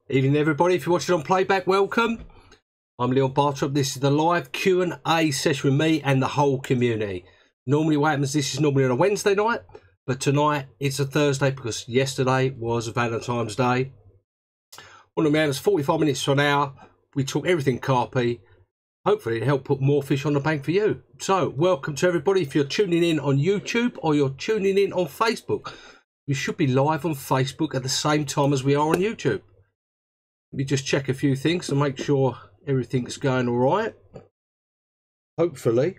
Evening everybody, if you're watching on playback, welcome. I'm Leon BARTROPP. This is the live Q&A session with me and the whole community. Normally what happens, this is normally on a Wednesday night, but tonight it's a Thursday because yesterday was Valentine's Day. On the hours, 45 minutes to an hour, we talk everything carpy, hopefully to help put more fish on the bank for you. So welcome to everybody. If you're tuning in on YouTube or you're tuning in on Facebook, we should be live on Facebook at the same time as we are on YouTube. Let me just check a few things to make sure everything's going all right. Hopefully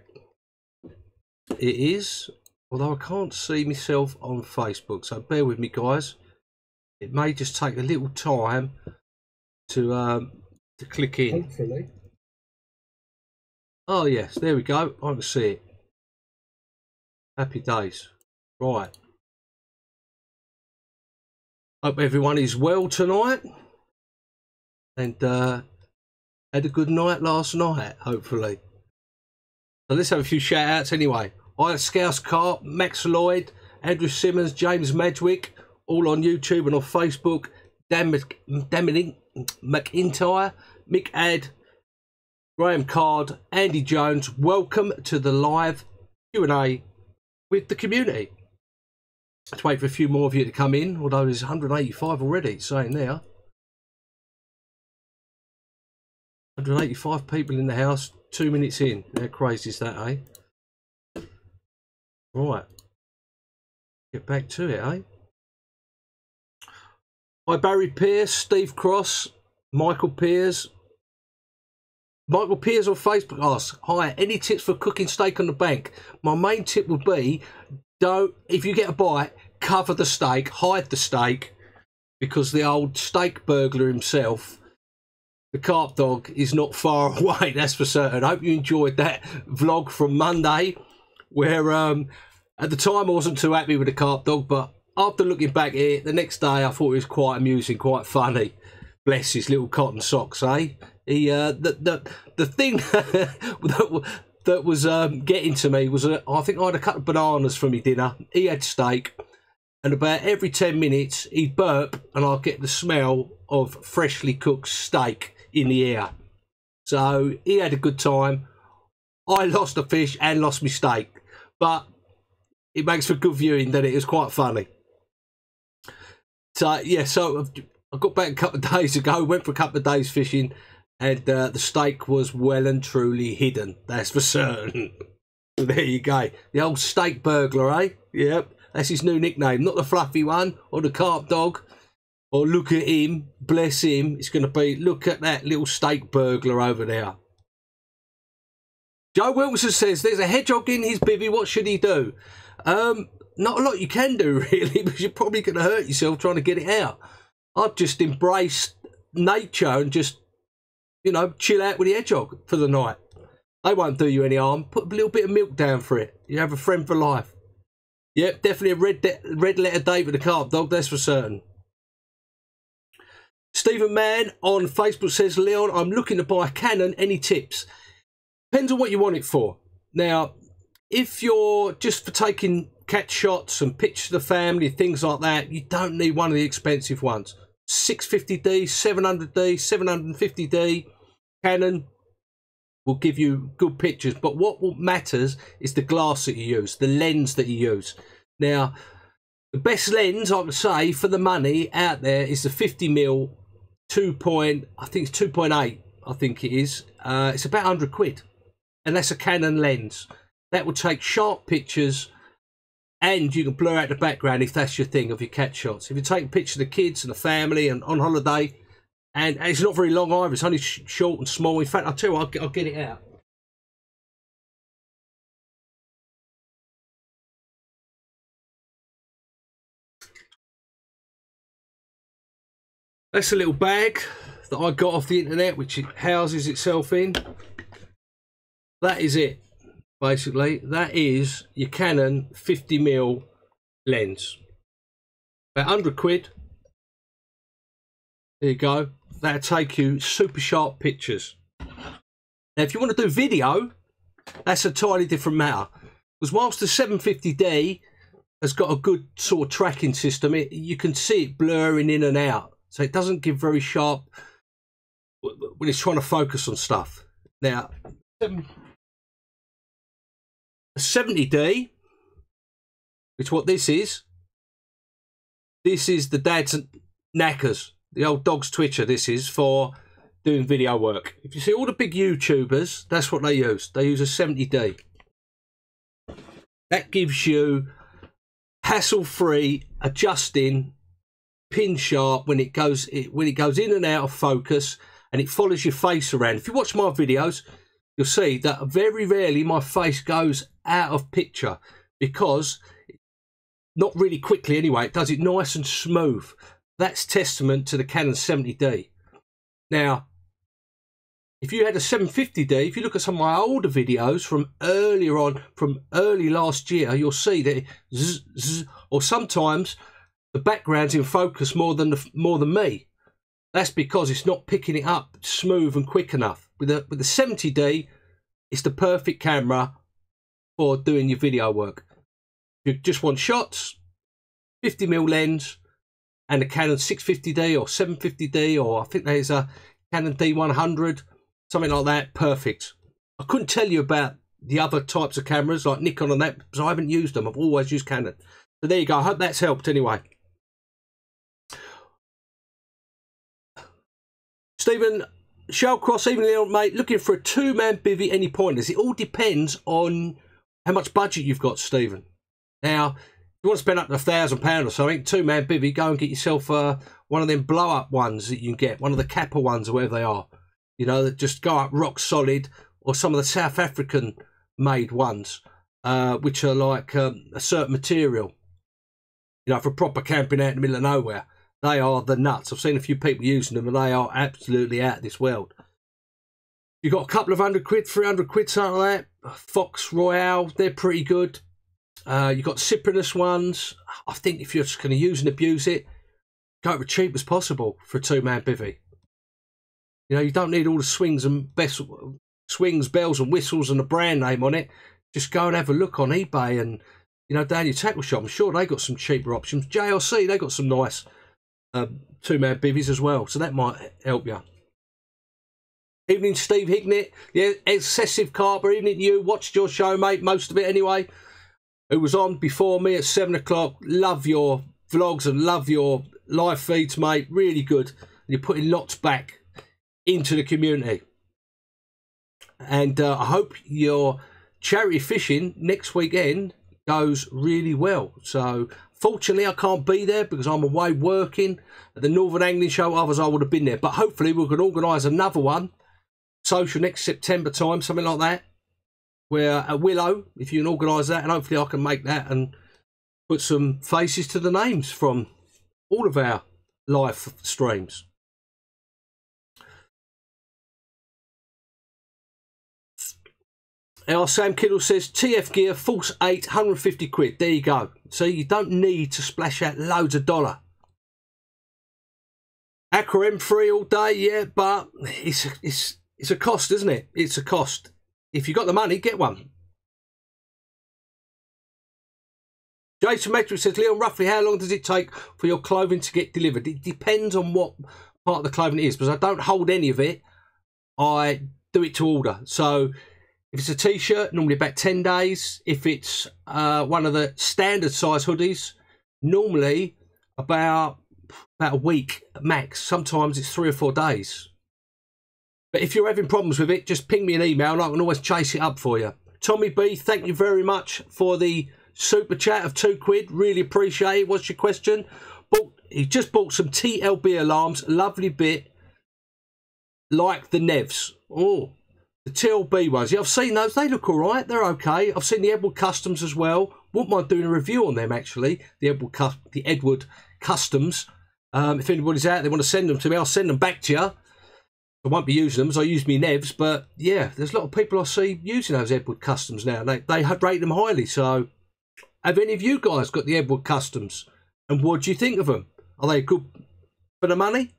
it is, although I can't see myself on Facebook, so bear with me guys. It may just take a little time to click in. Hopefully. Oh yes, there we go. I can see it. Happy days. Right. Hope everyone is well tonight. And had a good night last night, hopefully. So let's have a few shout outs anyway. I had Scouse Carp, Max Lloyd, Andrew Simmons, James Madgwick, all on YouTube and on Facebook. Dan McIntyre, Mick Ad, Graham Card, Andy Jones. Welcome to the live Q&A with the community. Let's wait for a few more of you to come in, although there's 185 already, saying there. 185 people in the house, 2 minutes in. How crazy is that, eh? Right. Get back to it, eh? Hi, Barry Pierce, Steve Cross, Michael Piers. Michael Piers on Facebook asks, hi, any tips for cooking steak on the bank? My main tip would be, if you get a bite, cover the steak, hide the steak, because the old steak burglar himself, the carp dog, is not far away, that's for certain. I hope you enjoyed that vlog from Monday, where at the time I wasn't too happy with the carp dog, but after looking back at it, the next day I thought it was quite amusing, quite funny. Bless his little cotton socks, eh? He, the thing that was getting to me was, I think I had a couple of bananas for my dinner. He had steak, and about every 10 minutes he'd burp and I'd get the smell of freshly cooked steak in the air. So he had a good time. I lost the fish and lost my steak, but it makes for good viewing, that it was quite funny. So yeah, so I got back a couple of days ago, went for a couple of days fishing, and the steak was well and truly hidden, that's for certain. There you go, the old steak burglar, eh? Yep, that's his new nickname, not the fluffy one or the carp dog. Or look at him, bless him. It's going to be, look at that little steak burglar over there. Joe Wilson says, there's a hedgehog in his bivvy, what should he do? Not a lot you can do, really, because you're probably going to hurt yourself trying to get it out. I've just embraced nature and just, you know, chill out with the hedgehog for the night. They won't do you any harm. Put a little bit of milk down for it. You have a friend for life. Yep, definitely a red letter day with the carp dog, that's for certain. Stephen Mann on Facebook says, Leon, I'm looking to buy a Canon. Any tips? Depends on what you want it for. Now, if you're just for taking catch shots and pictures of the family, things like that, you don't need one of the expensive ones. 650D, 700D, 750D Canon will give you good pictures. But what matters is the glass that you use, the lens that you use. Now, the best lens, I would say, for the money out there is the 50mm I think it's 2.8, I think it is. It's about 100 quid. And that's a Canon lens. That will take sharp pictures, and you can blur out the background if that's your thing, of your catch shots. If you're taking pictures of the kids and the family and on holiday, and it's not very long either, it's only short and small. In fact, I'll tell you what, I'll get it out. That's a little bag that I got off the internet, which it houses itself in. That is it, basically. That is your Canon 50mm lens. About 100 quid. There you go. That'll take you super sharp pictures. Now, if you want to do video, that's a entirely different matter. Because whilst the 750D has got a good sort of tracking system, you can see it blurring in and out. So it doesn't give very sharp when it's trying to focus on stuff. Now, 70D, which is what this is the dad's knackers, the old dog's twitcher. This is for doing video work. If you see all the big YouTubers, that's what they use. They use a 70D. That gives you hassle-free adjusting, pin sharp when it goes in and out of focus, and it follows your face around. If you watch my videos, you'll see that very rarely my face goes out of picture, because not really quickly anyway, it does it nice and smooth. That's testament to the Canon 70D. Now, if you had a 750D, if you look at some of my older videos from earlier on, from early last year, you'll see that zzz, zzz, or sometimes the background's in focus more than me. That's because it's not picking it up smooth and quick enough. With the 70D, it's the perfect camera for doing your video work. If you just want shots, 50mm lens, and a Canon 650D or 750D, or I think there's a Canon D100, something like that, perfect. I couldn't tell you about the other types of cameras like Nikon and that, because I haven't used them. I've always used Canon. So there you go. I hope that's helped anyway. Stephen, Shellcross, evening, old mate, looking for a two-man bivvy, any pointers? It all depends on how much budget you've got, Stephen. Now, if you want to spend up to £1,000 or something, two-man bivvy, go and get yourself one of them blow-up ones that you can get, one of the Kappa ones or wherever they are. You know, that just go up rock solid, or some of the South African made ones, which are like a certain material. You know, for proper camping out in the middle of nowhere. They are the nuts. I've seen a few people using them, and they are absolutely out of this world. You've got a couple of 100 quid, 300 quid, something like that. Fox Royale, they're pretty good. You've got Cyprinus ones. I think if you're just going to use and abuse it, go as cheap as possible for a two-man bivvy. You know, you don't need all the swings, bells and whistles and a brand name on it. Just go and have a look on eBay and, you know, down your tackle shop. I'm sure they got some cheaper options. JLC, they got some nice two-man bivvies as well. So that might help you. Evening, Steve Hignett, the excessive carper. Evening to you. Watched your show, mate. Most of it anyway. Who was on before me at 7 o'clock. Love your vlogs and love your live feeds, mate. Really good. You're putting lots back into the community, and I hope your charity fishing next weekend goes really well. So fortunately I can't be there because I'm away working at the Northern Angling Show, otherwise I would have been there. But hopefully we can organise another one, social, next September time, something like that, where at Willow, if you can organise that, and hopefully I can make that and put some faces to the names from all of our live streams. Our Sam Kiddle says TF gear, Force 8, 150 quid. There you go. So you don't need to splash out loads of dollar. Aqua M3 all day, yeah, but it's a cost, isn't it? It's a cost. If you got the money, get one. Jason Metric says, Leon, roughly how long does it take for your clothing to get delivered? It depends on what part of the clothing it is, because I don't hold any of it. I do it to order. So if it's a t-shirt, normally about 10 days. If it's one of the standard size hoodies, normally about a week max. Sometimes it's 3 or 4 days. But if you're having problems with it, just ping me an email and I can always chase it up for you. Tommy B, thank you very much for the super chat of 2 quid. Really appreciate it. What's your question? He just bought some TLB alarms. Lovely bit. Like the Nevs. Oh, the TLB ones. Yeah, I've seen those. They look all right. They're okay. I've seen the Edward Customs as well. Wouldn't mind doing a review on them, actually. The Edward Customs. If anybody's out, they want to send them to me, I'll send them back to you. I won't be using them, so I use me Nevs, but yeah, there's a lot of people I see using those Edward Customs now. They rate them highly, so have any of you guys got the Edward Customs? And what do you think of them? Are they good for the money?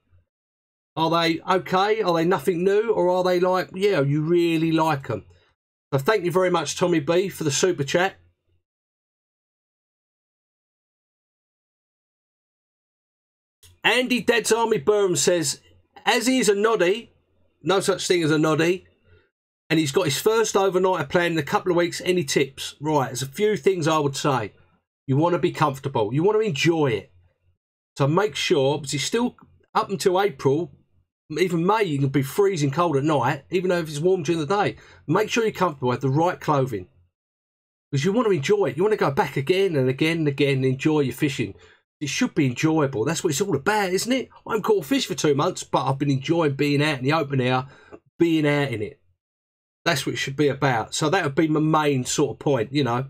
Are they okay? Are they nothing new? Or are they like, yeah, you really like them? So thank you very much, Tommy B, for the super chat. Andy Dad's Army Burham says, as he is a noddy, no such thing as a noddy, and he's got his first overnighter planned in a couple of weeks, any tips? Right, there's a few things I would say. You want to be comfortable. You want to enjoy it. So make sure, because it's still up until April, even May, you can be freezing cold at night, even though if it's warm during the day. Make sure you're comfortable, have the right clothing. Because you want to enjoy it. You want to go back again and again and again and enjoy your fishing. It should be enjoyable. That's what it's all about, isn't it? I haven't caught a fish for 2 months, but I've been enjoying being out in the open air, being out in it. That's what it should be about. So that would be my main sort of point, you know.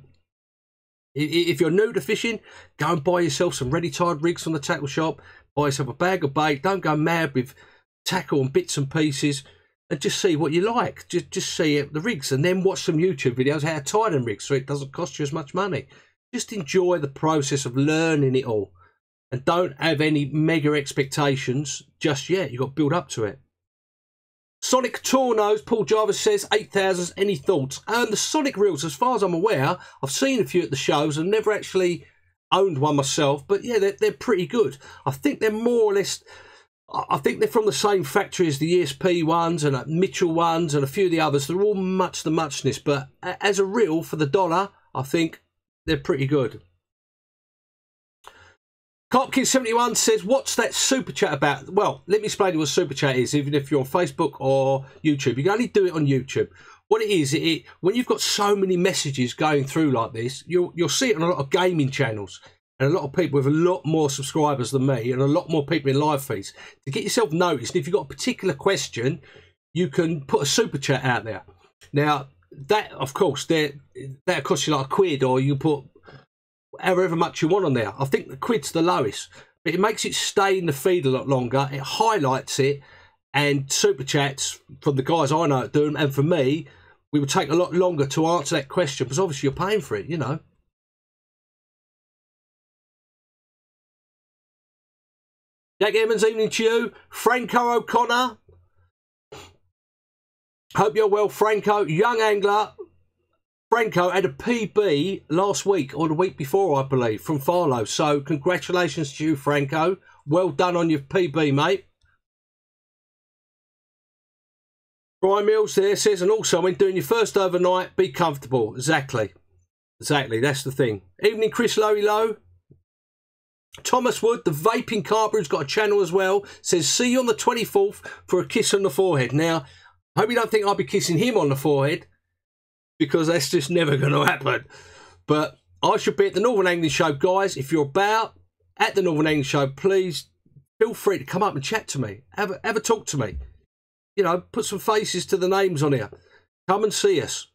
If you're new to fishing, go and buy yourself some ready-tied rigs from the tackle shop. Buy yourself a bag of bait. Don't go mad with tackle and bits and pieces. And just see what you like. Just see the rigs. And then watch some YouTube videos how to tie them rigs so it doesn't cost you as much money. Just enjoy the process of learning it all. And don't have any mega expectations just yet. You've got to build up to it. Sonic Tornos, Paul Jarvis says, 8,000s, any thoughts? The Sonic reels, as far as I'm aware, I've seen a few at the shows and never actually owned one myself. But yeah, they're pretty good. I think they're more or less, I think they're from the same factory as the ESP ones and Mitchell ones and a few of the others. They're all much the muchness. But as a reel for the dollar, I think they're pretty good. Carpkid71 says, what's that super chat about? Well, let me explain to you what super chat is, even if you're on Facebook or YouTube. You can only do it on YouTube. What it is, when you've got so many messages going through like this, you'll see it on a lot of gaming channels and a lot of people with a lot more subscribers than me and a lot more people in live feeds. To get yourself noticed, and if you've got a particular question, you can put a super chat out there. Now, that, of course, that costs you like £1, or you put however much you want on there. I think the quid's the lowest, but it makes it stay in the feed a lot longer. It highlights it, and super chats from the guys I know do them, and for me, we would take a lot longer to answer that question because obviously you're paying for it, you know. Jack Emmons, evening to you. Franco O'Connor, hope you're well, Franco. Young angler. Franco had a PB last week or the week before, I believe, from Farlow. So congratulations to you, Franco. Well done on your PB, mate. Brian Mills there says, and also when doing your first overnight, be comfortable. Exactly. Exactly, that's the thing. Evening, Chris Lowy Low. Thomas Wood, the vaping carper, who's got a channel as well, says, see you on the 24th for a kiss on the forehead. Now, I hope you don't think I'll be kissing him on the forehead, because that's just never going to happen. But I should be at the Northern Angling Show, guys. If you're about at the Northern Angling Show, please feel free to come up and chat to me. Have a talk to me. You know, put some faces to the names on here. Come and see us.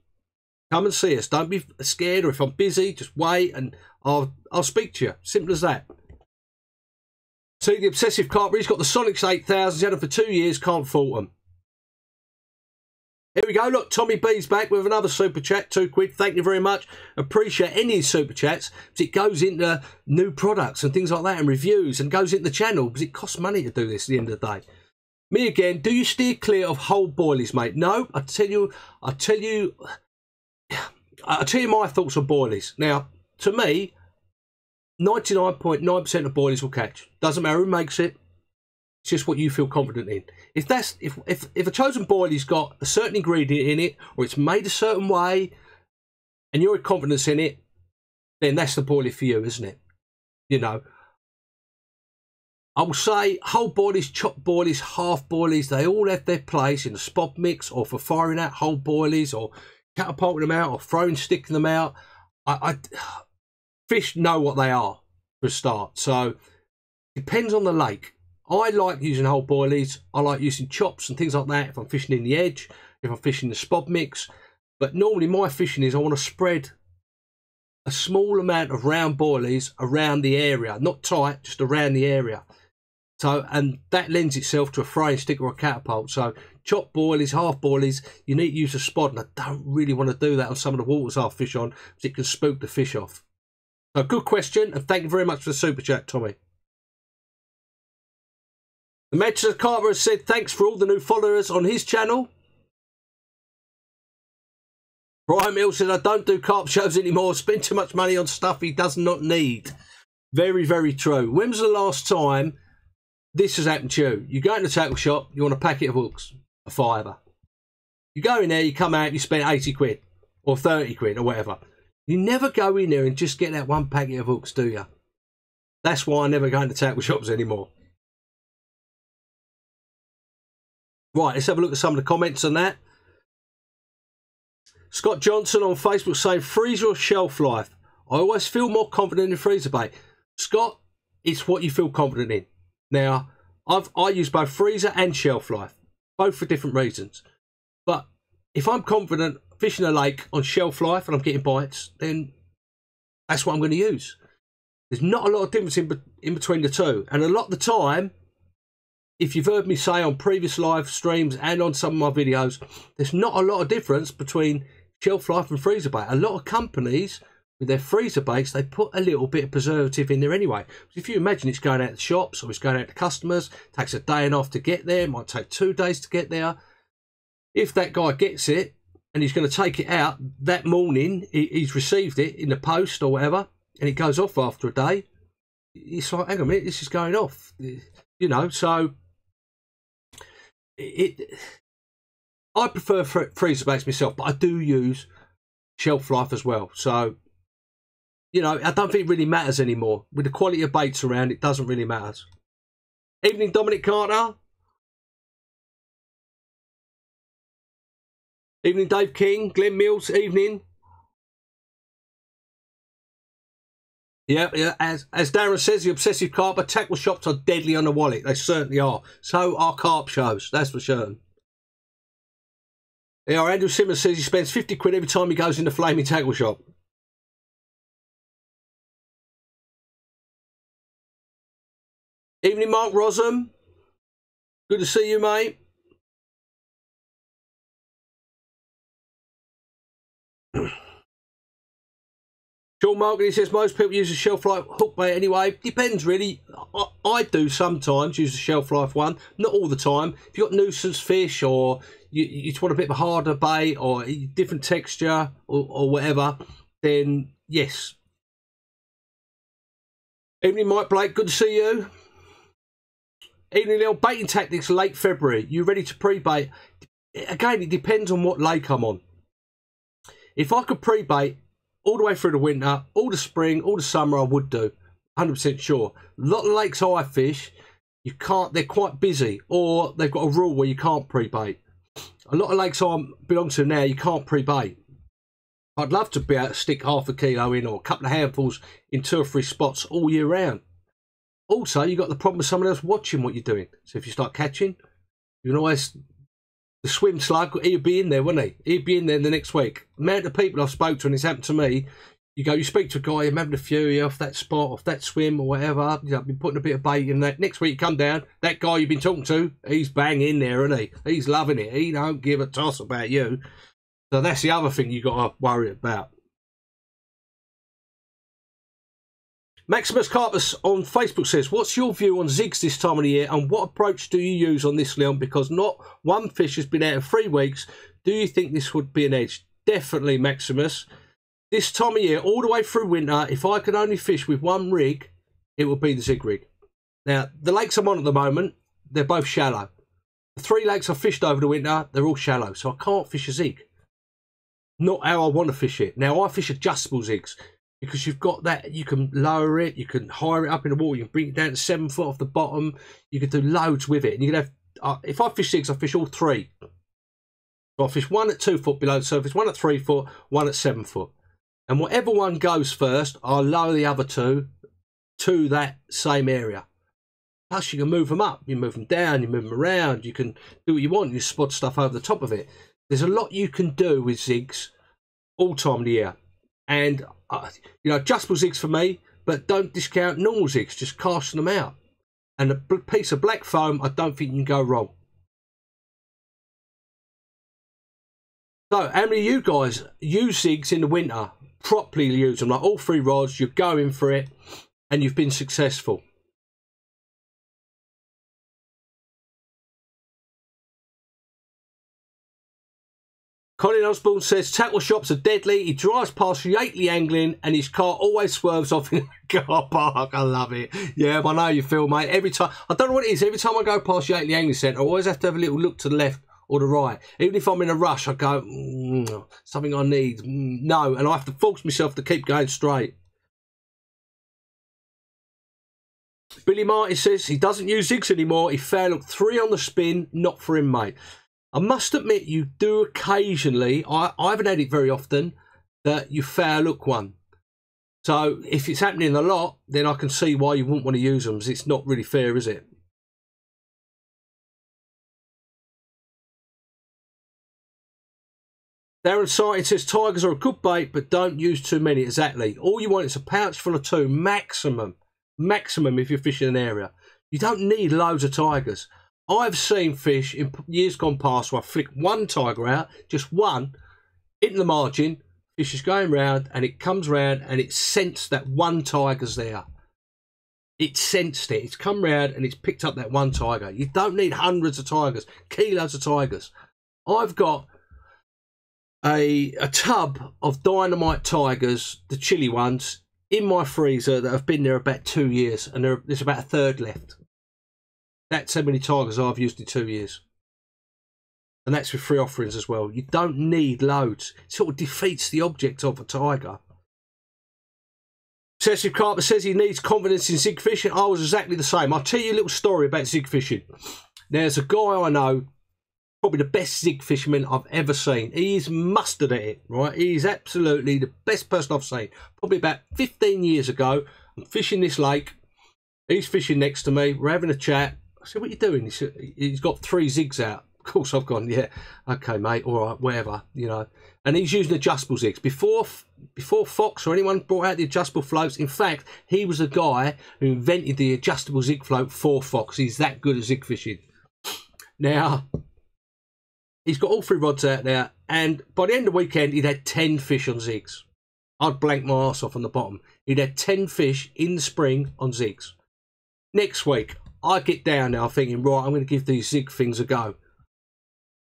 Come and see us. Don't be scared, or if I'm busy, just wait and I'll speak to you. Simple as that. See, the obsessive carper, he's got the Sonics 8000. He's had them for 2 years, can't fault them. Here we go. Look, Tommy B's back with another super chat. £2. Thank you very much. Appreciate any super chats, because it goes into new products and things like that, and reviews, and goes into the channel, because it costs money to do this at the end of the day. Me again. Do you steer clear of whole boilies, mate? No. I tell you my thoughts on boilies. Now, to me, 99.9% of boilies will catch. Doesn't matter who makes it. It's just what you feel confident in. If a chosen boilie's got a certain ingredient in it, or it's made a certain way, and you're confident in it, then that's the boilie for you, isn't it? You know, I will say whole boilies, chopped boilies, half boilies, they all have their place in a spot mix, or for firing out whole boilies, or catapulting them out, or throwing, sticking them out. Fish know what they are for a start, so depends on the lake. I like using whole boilies. I like using chops and things like that if I'm fishing in the edge, if I'm fishing the spod mix. But normally my fishing is I want to spread a small amount of round boilies around the area. Not tight, just around the area. So, and that lends itself to a fraying stick or a catapult. So chop boilies, half boilies, you need to use a spot, and I don't really want to do that on some of the waters I fish on, because it can spook the fish off. So good question, and thank you very much for the super chat, Tommy. The Manchester Carver has said thanks for all the new followers on his channel. Brian Mill said, I don't do carp shows anymore. Spend too much money on stuff he does not need. Very, very true. When was the last time this has happened to you? You go in the tackle shop, you want a packet of hooks, a fiver. You go in there, you come out, you spend 80 quid or 30 quid or whatever. You never go in there and just get that one packet of hooks, do you? That's why I never go into tackle shops anymore. Right, let's have a look at some of the comments on that. Scott Johnson on Facebook saying, freezer or shelf life? I always feel more confident in freezer bait. Scott, it's what you feel confident in. Now, I use both freezer and shelf life, both for different reasons. But if I'm confident fishing a lake on shelf life and I'm getting bites, then that's what I'm going to use. There's not a lot of difference in between the two. And a lot of the time, if you've heard me say on previous live streams and on some of my videos, there's not a lot of difference between shelf life and freezer bait. A lot of companies with their freezer baits, they put a little bit of preservative in there anyway. If you imagine it's going out to shops or it's going out to customers, it takes a day and a half to get there, it might take 2 days to get there. If that guy gets it and he's going to take it out that morning, he's received it in the post or whatever, and it goes off after a day, it's like, hang on a minute, this is going off. You know, so I prefer freezer baits myself, but I do use shelf life as well. So, you know, I don't think it really matters anymore. With the quality of baits around, it doesn't really matter. Evening, Dominic Carter. Evening, Dave King. Glenn Mills, evening. Yeah, as Darren says, the obsessive carper, tackle shops are deadly on the wallet. They certainly are. So are carp shows, that's for sure. Yeah, Andrew Simmons says he spends 50 quid every time he goes in the flaming tackle shop. Evening, Mark Rossum. Good to see you, mate. Sean Martin, he says most people use a shelf life hook bait anyway. Depends really. I do sometimes use a shelf life one, not all the time. If you've got nuisance fish or you just want a bit of a harder bait or a different texture or whatever, then yes. Evening, Mike Blake, good to see you. Evening, Neil, baiting tactics late February. You ready to pre-bait? Again, it depends on what lake I'm on. If I could pre-bait all the way through the winter, all the spring, all the summer, I would do. 100% sure. A lot of lakes I fish, you can't, they're quite busy, or they've got a rule where you can't pre-bait. A lot of lakes I belong to now, you can't pre-bait. I'd love to be able to stick half a kilo in or a couple of handfuls in 2 or 3 spots all year round. Also, you've got the problem with someone else watching what you're doing. So if you start catching, you can always... The swim slug, he'd be in there, wouldn't he? He'd be in there the next week. The amount of people I've spoke to, and it's happened to me, you speak to a guy, I'm having a fury off that spot, off that swim or whatever, you know, I've been putting a bit of bait in that. Next week you come down, that guy you've been talking to, he's bang in there, isn't he? He's loving it. He don't give a toss about you. So that's the other thing you've got to worry about. Maximus Carpus on Facebook says, what's your view on zigs this time of the year and what approach do you use on this, Leon? Because not one fish has been out in 3 weeks. Do you think this would be an edge? Definitely, Maximus. This time of year, all the way through winter, if I could only fish with one rig, it would be the zig rig. Now, the lakes I'm on at the moment, they're both shallow. The 3 lakes I've fished over the winter, they're all shallow, so I can't fish a zig. Not how I want to fish it. Now, I fish adjustable zigs. Because you've got that, you can lower it, you can higher it up in the water, you can bring it down to 7 foot off the bottom, you can do loads with it. And you can have, if I fish zigs, I fish all 3. So I fish 1 at 2 foot below the surface, 1 at 3 foot, 1 at 7 foot. And whatever one goes first, I'll lower the other 2 to that same area. Plus you can move them up, you move them down, you move them around, you can do what you want, you spot stuff over the top of it. There's a lot you can do with zigs all time of the year. And you know, adjustable zigs for me, but don't discount normal zigs, just casting them out. and a piece of black foam, I don't think you can go wrong. So, how many of you guys use zigs in the winter? Properly use them, like all 3 rods, you're going for it, and you've been successful. Colin Osborne says, tackle shops are deadly. He drives past Yatley angling and his car always swerves off in the car park. I love it. Yeah, I know you feel, mate. Every time, I don't know what it is, every time I go past Yatley Angling Centre, I always have to have a little look to the left or the right. Even if I'm in a rush, I go, something I need. No, and I have to force myself to keep going straight. Billy Martin says he doesn't use zigs anymore. He found look 3 on the spin. Not for him, mate. I must admit, you do occasionally, I haven't had it very often, that you foul hook one. So if it's happening a lot, then I can see why you wouldn't want to use them, because it's not really fair, is it? Darren Sighting says, tigers are a good bait, but don't use too many. Exactly. All you want is a pouch full of 2, maximum. Maximum if you're fishing an area. You don't need loads of tigers. I've seen fish in years gone past where I flick 1 tiger out, just 1, into the margin, fish is going round, and it comes round and it sensed that 1 tiger's there. It sensed it. It's come round and it's picked up that 1 tiger. You don't need hundreds of tigers, kilos of tigers. I've got a tub of dynamite tigers, the chili ones, in my freezer that have been there about 2 years, and there's about a third left. That's how many tigers I've used in 2 years. And that's with 3 offerings as well. You don't need loads. It sort of defeats the object of a tiger. Obsessive Carper says he needs confidence in zig fishing. I was exactly the same. I'll tell you a little story about zig fishing. There's a guy I know, probably the best zig fisherman I've ever seen. He's mustard at it, right? He's absolutely the best person I've seen. Probably about 15 years ago, I'm fishing this lake. He's fishing next to me. We're having a chat. I said, what are you doing? He said, he's got 3 zigs out. Of course, I've gone, yeah, okay, mate, all right, whatever, you know. And he's using adjustable zigs. Before Fox or anyone brought out the adjustable floats, in fact, he was the guy who invented the adjustable zig float for Fox. He's that good at zig fishing. Now, he's got all 3 rods out there, and by the end of the weekend, he'd had 10 fish on zigs. I'd blank my arse off on the bottom. He'd had 10 fish in the spring on zigs. Next week, I get down now thinking, right, I'm going to give these zig things a go.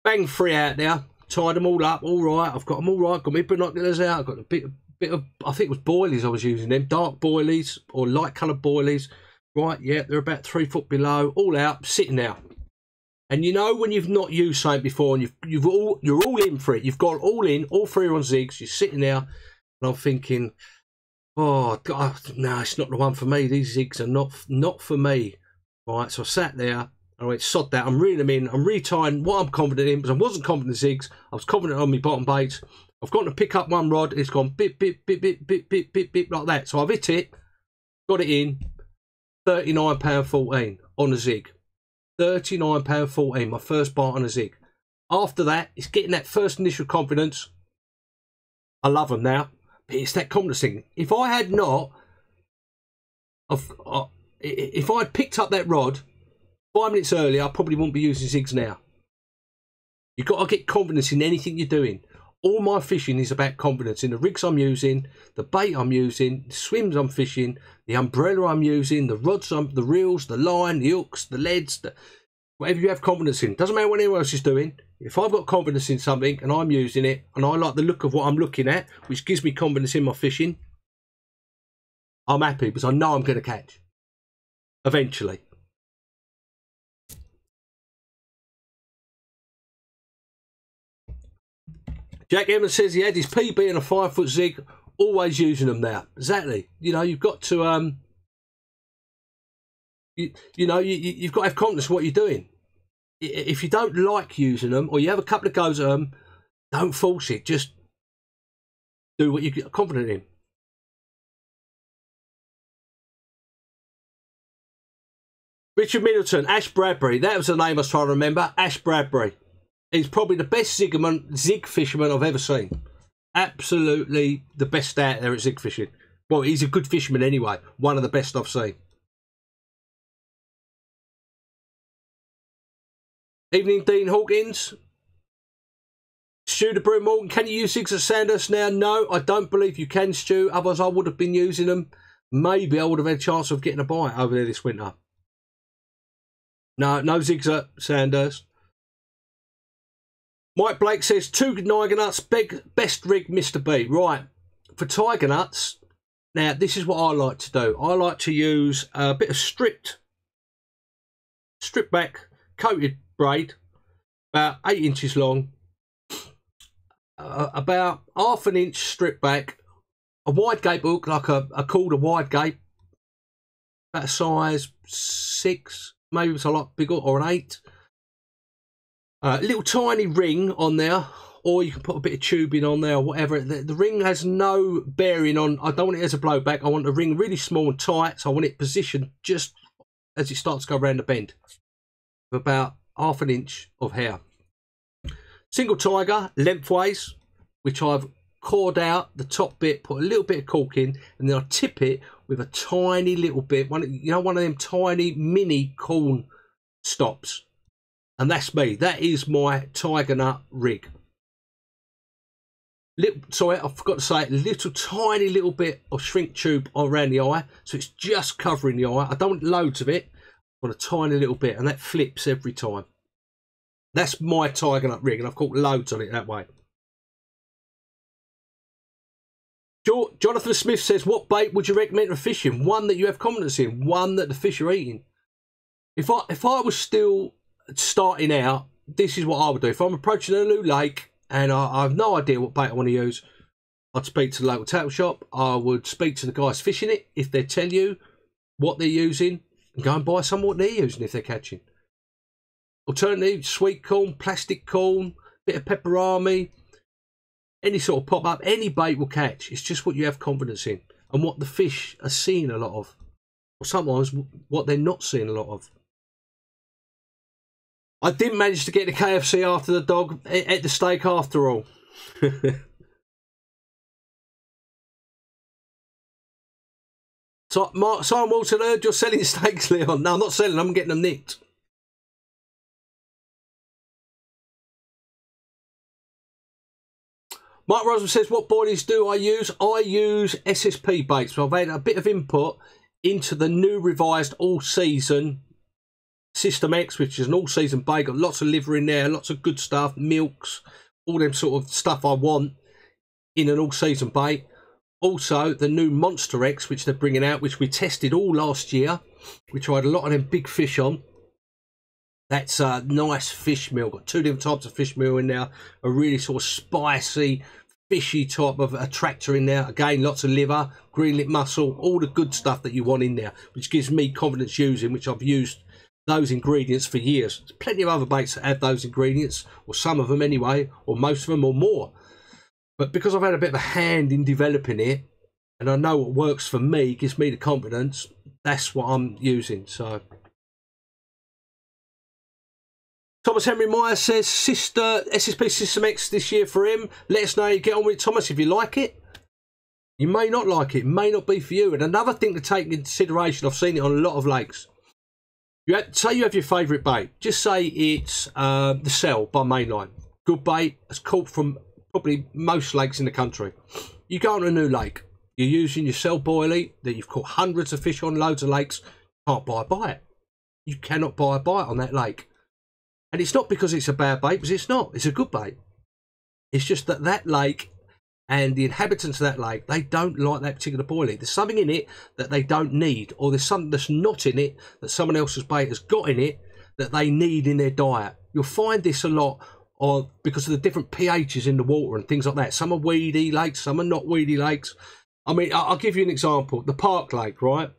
Bang 3 out there, tied them all up, all right. I've got them all right, got my binoculars out, I've got a bit of, I think it was boilies I was using them, dark boilies or light coloured boilies. Right, yeah, they're about 3 foot below, all out, sitting there. And you know when you've not used something before and you're all in for it, you've got all in, all 3 are on zigs, you're sitting there, and I'm thinking, oh God, no, it's not the one for me. These zigs are not for me. Right, so I sat there, I went, sod that, I'm reeling them in, I'm retying what I'm confident in, because I wasn't confident in zigs, I was confident on my bottom baits. I've got to pick up 1 rod, it's gone bip, bip, bip, bip, bip, bip, bip, bip, like that. So I've hit it, got it in, £39.14 on a zig. £39.14, my first bite on a zig. After that, it's getting that first initial confidence. I love them now, but it's that confidence thing. If I had not, if I'd picked up that rod 5 minutes earlier, I probably wouldn't be using zigs now. You've got to get confidence in anything you're doing. All my fishing is about confidence in the rigs I'm using, the bait I'm using, the swims I'm fishing, the umbrella I'm using, the rods, the reels, the line, the hooks, the leads, whatever you have confidence in. Doesn't matter what anyone else is doing. If I've got confidence in something and I'm using it and I like the look of what I'm looking at, which gives me confidence in my fishing, I'm happy because I know I'm going to catch. Eventually. Jack Evans says he had his PB and a 5 foot zig, always using them now. Exactly. You know, you've got to you've got to have confidence in what you're doing. If you don't like using them or you have a couple of goes at them, don't force it. Just do what you're confident in. Richard Middleton, Ash Bradbury. That was the name I was trying to remember. Ash Bradbury. He's probably the best zig fisherman I've ever seen. Absolutely the best out there at zig fishing. Well, he's a good fisherman anyway. One of the best I've seen. Evening, Dean Hawkins. Stu the Brew Morgan, can you use zigs at Sandhurst now? No, I don't believe you can, Stu. Otherwise, I would have been using them. Maybe I would have had a chance of getting a bite over there this winter. No, no zigs at Sandhurst. Mike Blake says, 2 Tiger Nuts, best rig, Mr. B. Right, for Tiger Nuts, now this is what I like to do. I like to use a bit of stripped back, coated braid, about 8 inches long, about ½ an inch strip back, a wide gape hook, like a called a wide gape, about a size 6, maybe it's a lot bigger, or an 8. Little tiny ring on there, or you can put a bit of tubing on there or whatever. The ring has no bearing on, I don't want it as a blowback, I want the ring really small and tight, so I want it positioned just as it starts to go around the bend, with about ½ an inch of hair. Single tiger, lengthways, which I've cored out the top bit, put a little bit of cork in, and then I tip it with a tiny little bit, one of them tiny mini corn stops. And that's me. That is my tiger nut rig. Sorry, I forgot to say, little tiny little bit of shrink tube around the eye, so it's just covering the eye. I don't want loads of it, I want a tiny little bit, and that flips every time. That's my tiger nut rig, and I've caught loads on it that way. Jonathan Smith says, what bait would you recommend for fishing? One that you have confidence in, one that the fish are eating. If I was still starting out, this is what I would do. If I'm approaching a new lake and I have no idea what bait I want to use, I'd speak to the local tackle shop. I would speak to the guys fishing it. If they tell you what they're using, and go and buy some of what they're using if they're catching. Alternatively, sweet corn, plastic corn, bit of pepperami, any sort of pop-up, any bait will catch. It's just what you have confidence in and what the fish are seeing a lot of, or sometimes what they're not seeing a lot of. I didn't manage to get the KFC after the dog ate the steak after all. So, Simon Walton, heard you're selling steaks, Leon. No, I'm not selling them, I'm getting them nicked. Mike Roswell says, what boilies do I use? I use SSP baits. So I've had a bit of input into the new revised all-season System X, which is an all-season bait. Got lots of liver in there, lots of good stuff, milks, all them sort of stuff I want in an all-season bait. Also, the new Monster X, which they're bringing out, which we tested all last year. We tried a lot of them big fish on. That's a nice fish meal. Got 2 different types of fish meal in there. A really sort of spicy, fishy type of attractor in there. Again, lots of liver, green lip mussel, all the good stuff that you want in there, which gives me confidence using, which I've used those ingredients for years. There's plenty of other baits that have those ingredients, or some of them anyway, or most of them, or more. But because I've had a bit of a hand in developing it, and I know what works for me, gives me the confidence, that's what I'm using. So Thomas Henry Meyer says, SSP System X this year for him. Let us know how you get on with it, Thomas. If you like it, you may not like it. It may not be for you. And another thing to take into consideration, I've seen it on a lot of lakes. Say you have your favourite bait. Just say it's the Cell by Mainline. Good bait. It's caught from probably most lakes in the country. You go on a new lake. You're using your Cell boilie that you've caught hundreds of fish on, loads of lakes. Can't buy a bite. You cannot buy a bite on that lake. And it's not because it's a bad bait, because it's not. It's a good bait. It's just that that lake and the inhabitants of that lake, they don't like that particular boilie. There's something in it that they don't need, or there's something that's not in it that someone else's bait has got in it that they need in their diet. You'll find this a lot because of the different pHs in the water and things like that. Some are weedy lakes, some are not weedy lakes. I mean, I'll give you an example. The Park Lake, right?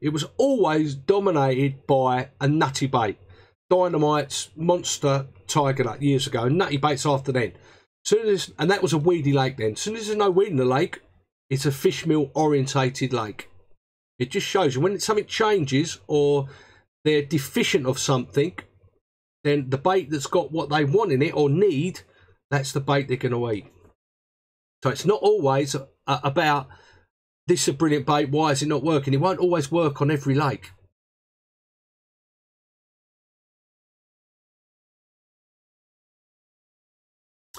It was always dominated by a nutty bait. Dynamite's Monster Tiger Nut years ago, nutty baits after then. And that was a weedy lake then. As soon as there's no weed in the lake, it's a fish meal orientated lake. It just shows you when something changes or they're deficient of something, then the bait that's got what they want in it or need, that's the bait they're going to eat. So it's not always about this is a brilliant bait, why is it not working? It won't always work on every lake.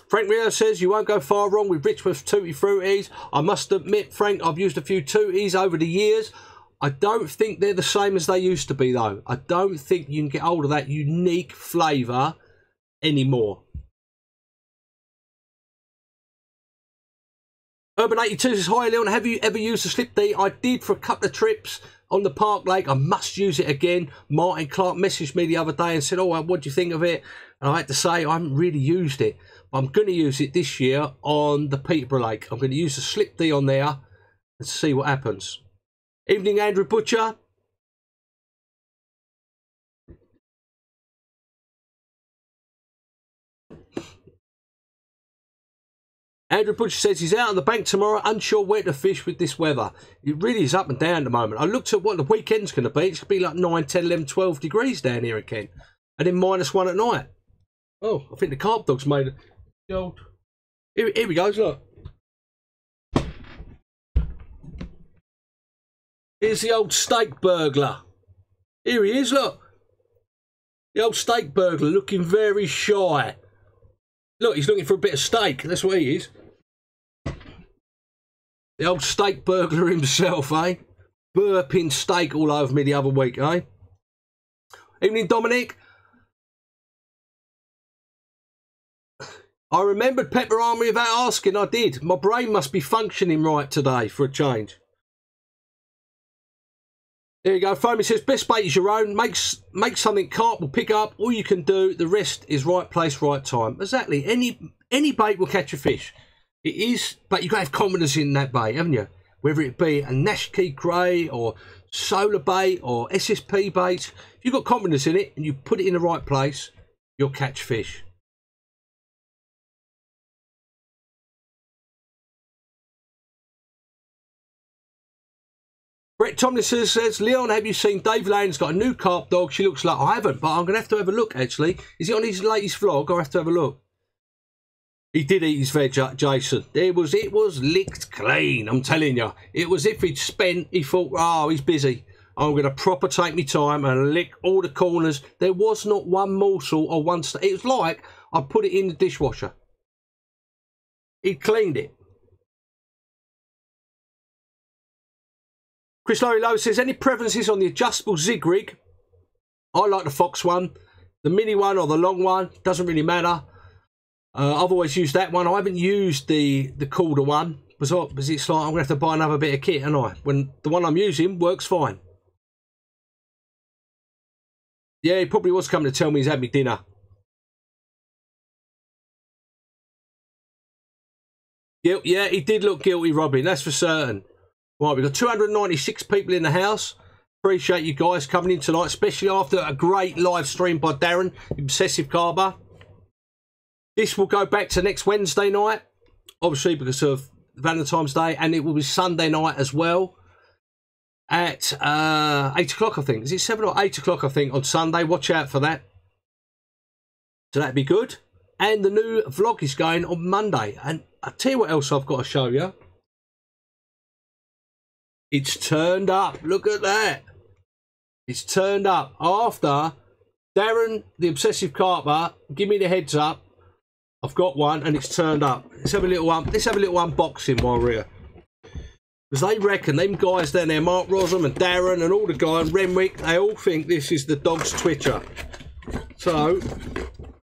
Frank Rio says, you won't go far wrong with Richmond's Tutti Fruities. I must admit, Frank, I've used a few Tuttis over the years. I don't think they're the same as they used to be, though. I don't think you can get hold of that unique flavour anymore. Urban 82 says, hi Leon, have you ever used the Slip D? I did for a couple of trips on the Park Lake. I must use it again. Martin Clark messaged me the other day and said, oh, what do you think of it? And I had to say, I haven't really used it. But I'm going to use it this year on the Peterborough Lake. I'm going to use the Slip D on there and see what happens. Evening, Andrew Butcher. Andrew Butcher says he's out on the bank tomorrow, unsure where to fish with this weather. It really is up and down at the moment. I looked at what the weekend's going to be. It's going to be like 9, 10, 11, 12 degrees down here again. And then -1 at night. Oh, I think the carp dog's made the old... Here we go, look. Here's the old steak burglar. Here he is, look. The old steak burglar looking very shy. Look, he's looking for a bit of steak. That's what he is. The old steak burglar himself, eh? Burping steak all over me the other week, eh? Evening, Dominic. I remembered Pepper Army without asking. I did. My brain must be functioning right today for a change. There you go. Foamy says, best bait is your own. Make something carp will pick up. All you can do, the rest is right place, right time. Exactly. Any bait will catch a fish. It is, but you've got to have confidence in that bait, haven't you? Whether it be a Nash Key Cray or solar bait or SSP bait. If you've got confidence in it and you put it in the right place, you'll catch fish. Brett Tomlinson says, Leon, have you seen Dave Lane's got a new carp dog? She looks like... I haven't, but I'm going to have a look, actually. Is it on his latest vlog? I'll have to have a look. He did eat his veg, Jason. It was licked clean, I'm telling you. It was if he'd spent... He thought, oh, he's busy. I'm going to proper take me time and lick all the corners. There was not one morsel or one... It was like I put it in the dishwasher. He cleaned it. Chris Lowry Lowe says, any preferences on the adjustable zig rig? I like the Fox one. The mini one or the long one, doesn't really matter. I've always used that one. I haven't used the Calder one because it's like I'm going to have to buy another bit of kit, and when the one I'm using works fine. Yeah, he probably was coming to tell me he's had me dinner. Yeah, he did look guilty, Robin, that's for certain. Right, we've got 296 people in the house. Appreciate you guys coming in tonight, especially after a great live stream by Darren, Obsessive Carver. This will go back to next Wednesday night, obviously because of Valentine's Day, and it will be Sunday night as well at 8 o'clock, I think. Is it 7 or 8 o'clock, I think, on Sunday? Watch out for that. So that'd be good. And the new vlog is going on Monday. And I'll tell you what else I've got to show you. It's turned up. Look at that. It's turned up after Darren, the Obsessive Carper, give me the heads up. I've got one and it's turned up. Let's have a little unboxing while we're here. Because they reckon, them guys down there, Mark Rossum and Darren and all the guys, Renwick, they all think this is the dog's Twitcher. So,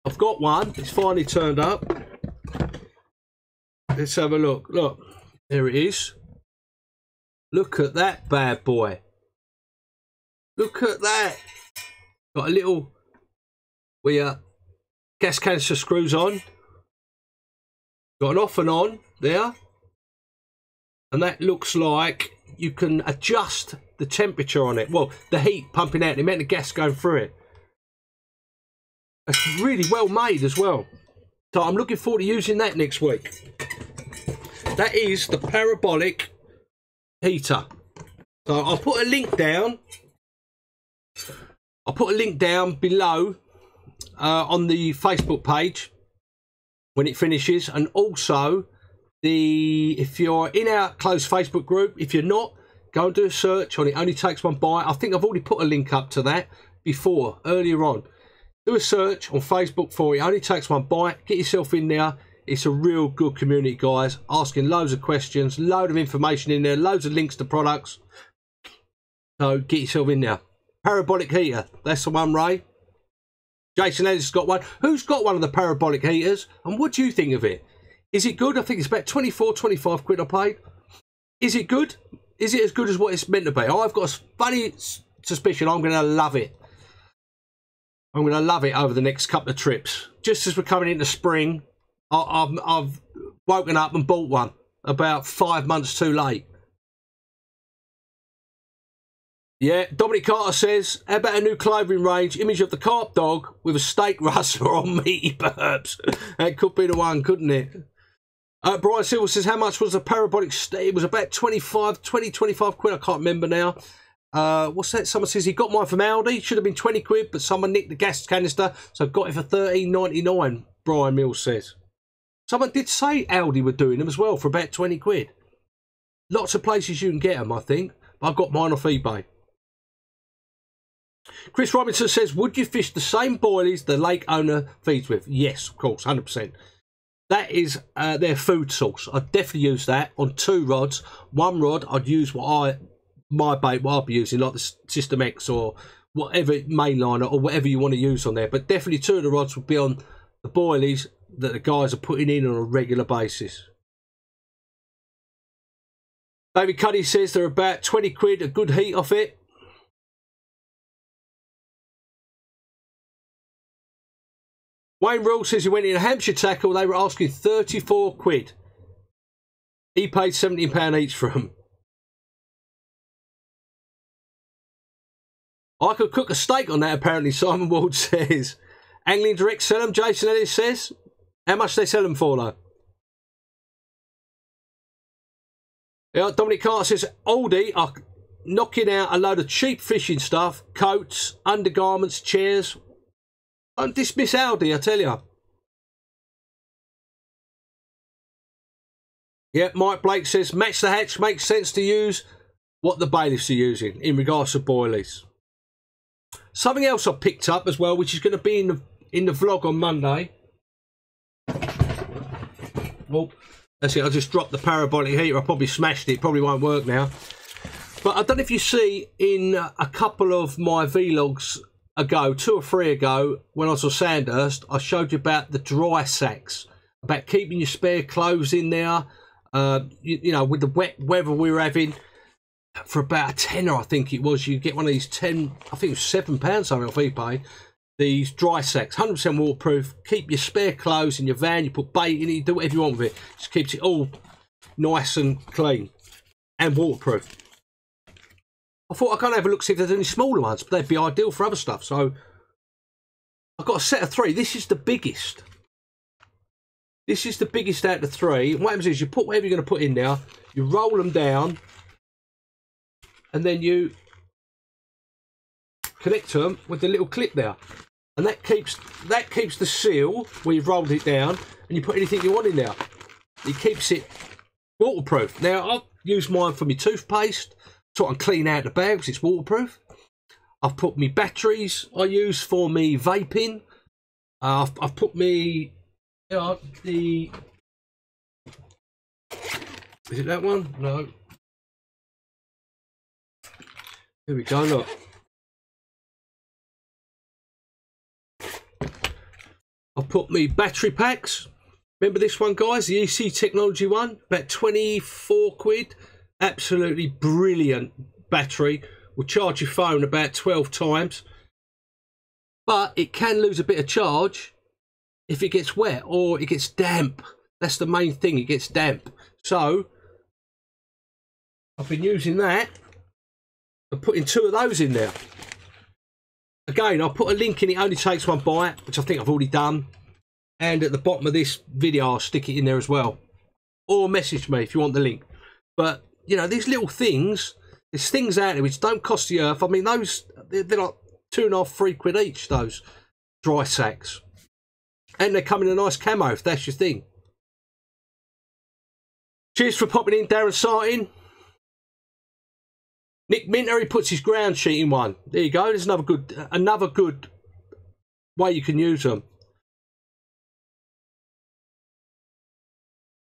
I've got one. It's finally turned up. Let's have a look. Look, there it is. Look at that bad boy. Look at that. Got a little gas canister screws on. Got an off and on there. And that looks like you can adjust the temperature on it. Well, the heat pumping out, the amount of gas going through it. It's really well made as well. So I'm looking forward to using that next week. That is the parabolic heater. So I'll put a link down. I'll put a link down below on the Facebook page when it finishes, and also if you're in our closed Facebook group. If you're not, go and do a search on It Only Takes One Bite. I think I've already put a link up to that before, earlier on. Do a search on Facebook for It Only Takes One Bite. Get yourself in there. It's a real good community, guys. Asking loads of questions, load of information in there, loads of links to products. So get yourself in there. Parabolic heater, that's the one, Ray. Jason Ellis has got one. Who's got one of the parabolic heaters? And what do you think of it? Is it good? I think it's about 24, 25 quid I paid. Is it good? Is it as good as what it's meant to be? I've got a funny suspicion I'm going to love it. I'm going to love it over the next couple of trips. Just as we're coming into spring, I've woken up and bought one about 5 months too late. Yeah, Dominic Carter says, how about a new clothing range? Image of the carp dog with a steak rustler on meaty burps. That could be the one, couldn't it? Brian Silver says, how much was the parabolic? It was about 20, 25 quid. I can't remember now. What's that? Someone says he got mine from Aldi. Should have been 20 quid, but someone nicked the gas canister, so got it for $13.99, Brian Mills says. Someone did say Aldi were doing them as well for about 20 quid. Lots of places you can get them, I think. But I got mine off eBay. Chris Robinson says, would you fish the same boilies the lake owner feeds with? Yes, of course, 100%. That is their food source. I'd definitely use that on 2 rods. 1 rod, I'd use my bait, what I'd be using, like the System X or whatever mainliner or whatever you want to use on there. But definitely 2 of the rods would be on the boilies that the guys are putting in on a regular basis. David Cuddy says they're about 20 quid, a good heat off it. Wayne Rule says he went in a Hampshire tackle. They were asking 34 quid. He paid £17 each for them. I could cook a steak on that, apparently, Simon Ward says. Angling Direct sell them, Jason Ellis says. How much they sell them for, though? Yeah, Dominic Carter says, Aldi are knocking out a load of cheap fishing stuff, coats, undergarments, chairs. Don't dismiss Aldi, I tell you. Yeah, Mike Blake says, match the hatch, makes sense to use what the bailiffs are using in regards to boilies. Something else I picked up as well, which is going to be in the vlog on Monday. Oh, that's it. I just dropped the parabolic heater. I probably smashed it. Probably won't work now. But I don't know if you see in a couple of my vlogs ago, 2 or 3 ago, when I was on Sandhurst, I showed you about the dry sacks, about keeping your spare clothes in there. You know, with the wet weather we were having, for about a tenner, I think it was, you get one of these 10, I think it was £7 something off eBay. These dry sacks, 100% waterproof. Keep your spare clothes in your van. You put bait in it. You do whatever you want with it. Just keeps it all nice and clean and waterproof. I thought I'd go and have a look, see if there's any smaller ones, but they'd be ideal for other stuff. So I've got a set of 3. This is the biggest. This is the biggest out of the 3. And what happens is you put whatever you're going to put in there, you roll them down, and then you connect them with the little clip there. And that keeps the seal where you've rolled it down, and you put anything you want in there. It keeps it waterproof. Now, I've used mine for my toothpaste, so I can clean out the bag because it's waterproof. I've put me batteries I use for me vaping. I've put me is it that one? No. Here we go, look. I've put me battery packs. Remember this one, guys? The EC Technology one? About 24 quid. Absolutely brilliant battery. Will charge your phone about 12 times. But it can lose a bit of charge if it gets wet or it gets damp. That's the main thing, it gets damp. So, I've been using that and putting 2 of those in there. Again, I'll put a link in, it only takes 1 bite, which I think I've already done. And at the bottom of this video, I'll stick it in there as well. Or message me if you want the link. But, you know, these little things, there's things out there which don't cost the earth. I mean, those, they're like 2.5, 3 quid each, those dry sacks. And they come in a nice camo, if that's your thing. Cheers for popping in, Darren Sartin. Nick Minter, he puts his ground sheet in one. There you go. There's another good way you can use them.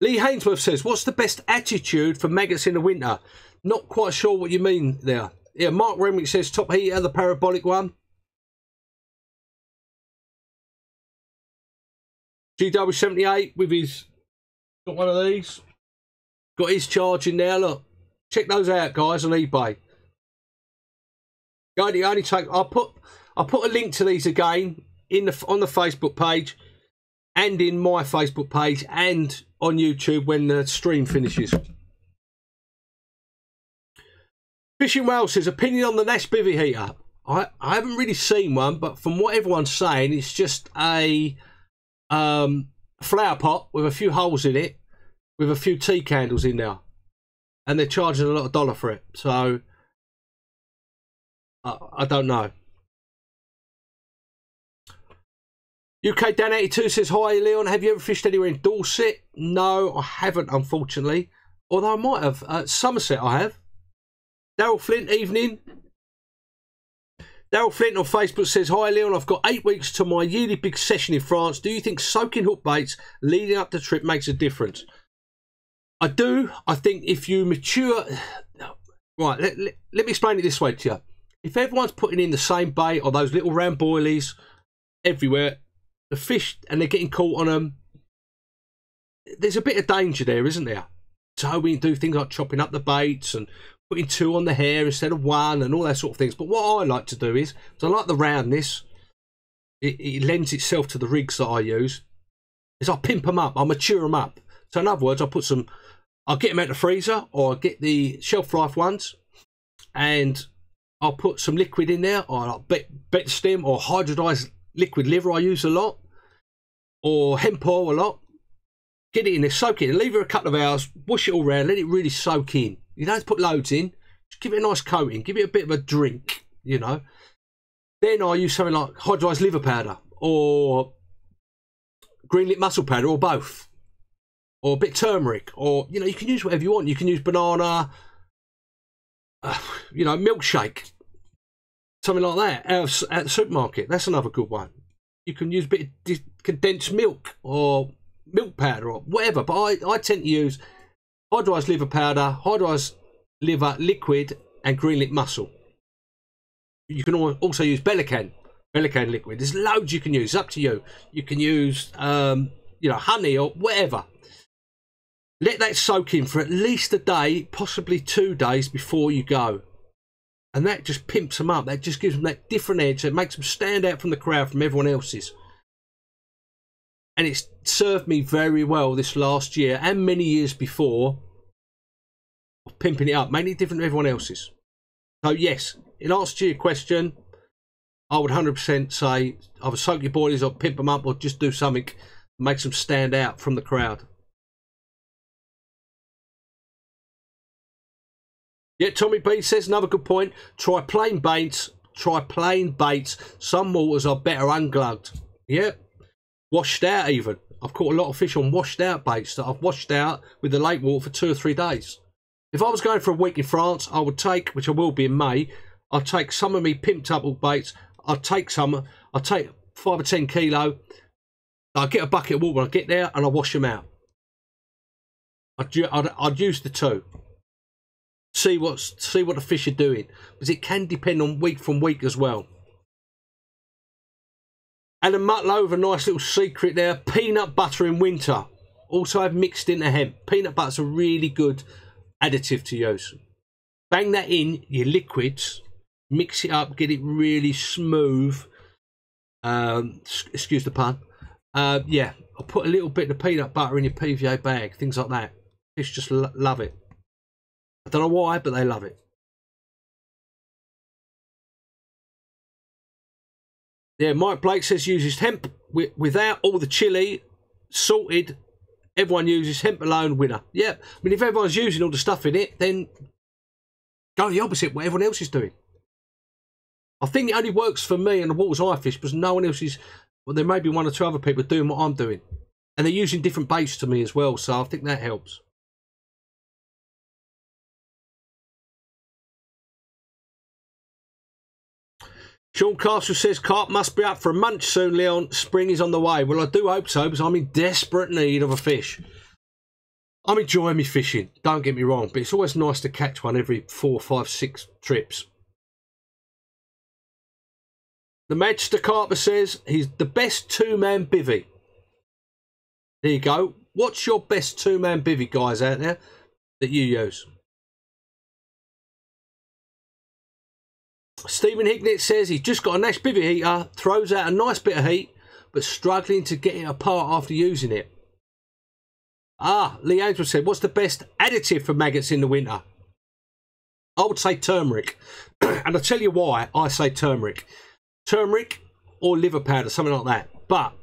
Lee Hainsworth says, what's the best attitude for maggots in the winter? Not quite sure what you mean there. Yeah, Mark Renwick says, top heater, the parabolic one. GW78 with his, got one of these. Got his charging now, look. Check those out, guys, on eBay. Only take, I'll put a link to these again on the Facebook page and in my Facebook page and on YouTube when the stream finishes. Fishing Wales says, opinion on the Nash bivvy heater. I haven't really seen one, but from what everyone's saying, it's just a flower pot with a few holes in it, with a few tea candles in there, and they're charging a lot of dollar for it. So I don't know. UK Dan 82 says, hi Leon, have you ever fished anywhere in Dorset? No, I haven't, unfortunately. Although I might have. Somerset I have. Daryl Flint, evening. Daryl Flint on Facebook says, hi Leon, I've got 8 weeks to my yearly big session in France. Do you think soaking hook baits leading up the trip makes a difference? I do. I think if you mature... Right, let me explain it this way to you. If everyone's putting in the same bait or those little round boilies everywhere, the fish, and they're getting caught on them, there's a bit of danger there, isn't there? So we do things like chopping up the baits and putting 2 on the hair instead of 1 and all that sort of things. But what I like to do is, so I like the roundness, it lends itself to the rigs that I use, is I pimp them up, I mature them up. So in other words, I'll get them out of the freezer, or I'll get the shelf life ones, and I'll put some liquid in there, or like bet stem or hydrodized liquid liver I use a lot, or hemp oil a lot. Get it in there, soak it in, leave it a couple of hours, wash it all around, let it really soak in. You don't have to put loads in, just give it a nice coating, give it a bit of a drink, you know. Then I use something like hydrodized liver powder, or green lip mussel powder, or both. Or a bit of turmeric, or, you know, you can use whatever you want. You can use banana, you know, milkshake, something like that, at the supermarket. That's another good one. You can use a bit of condensed milk, or milk powder, or whatever. But I tend to use hydrodized liver powder, hydrodized liver liquid, and green lip mussel. You can also use Bellican liquid. There's loads you can use. It's up to you. You can use, you know, honey or whatever. Let that soak in for at least a day, possibly 2 days before you go. And that just pimps them up. That just gives them that different edge. It makes them stand out from the crowd, from everyone else's. And it's served me very well this last year and many years before, of pimping it up, making it different from everyone else's. So yes, in answer to your question, I would 100% say either soak your boilies or pimp them up, or just do something that makes them stand out from the crowd. Yeah, Tommy B says, another good point. Try plain baits. Some waters are better unglugged. Yeah. Washed out even. I've caught a lot of fish on washed out baits that I've washed out with the lake water for 2 or 3 days. If I was going for a week in France, I would take, which I will be in May, I'll take some of me pimped up baits. I'll take 5 or 10 kilo. I'll get a bucket of water when I get there, and I'll wash them out. I'd use the 2. See what the fish are doing, because it can depend on week from week as well. And a Mutlow with a nice little secret there. Peanut butter in winter. Also I've mixed into hemp. Peanut butter's a really good additive to use. Bang that in your liquids, mix it up, get it really smooth. Excuse the pun. Yeah, I'll put a little bit of peanut butter in your PVA bag, things like that. Fish just love it. I don't know why, but they love it. Yeah, Mike Blake says uses hemp without all the chili, salted. Everyone uses hemp alone, winner. Yeah, I mean, if everyone's using all the stuff in it, then go the opposite, what everyone else is doing. I think it only works for me and the waters I fish, because no one else is. Well, there may be 1 or 2 other people doing what I'm doing, and they're using different baits to me as well. So I think that helps. Sean Castle says, carp must be up for a munch soon, Leon. Spring is on the way. Well, I do hope so, because I'm in desperate need of a fish. I'm enjoying me fishing, don't get me wrong, but it's always nice to catch one every 4, 5, 6 trips. The Manchester Carper says he's the best two-man bivvy. There you go. What's your best two-man bivvy, guys, out there that you use? Stephen Hignett says he's just got a Nash bivvy heater, throws out a nice bit of heat, but struggling to get it apart after using it. Ah, Lee Angel said, what's the best additive for maggots in the winter? I would say turmeric. And I'll tell you why I say turmeric. Turmeric or liver powder, something like that. But,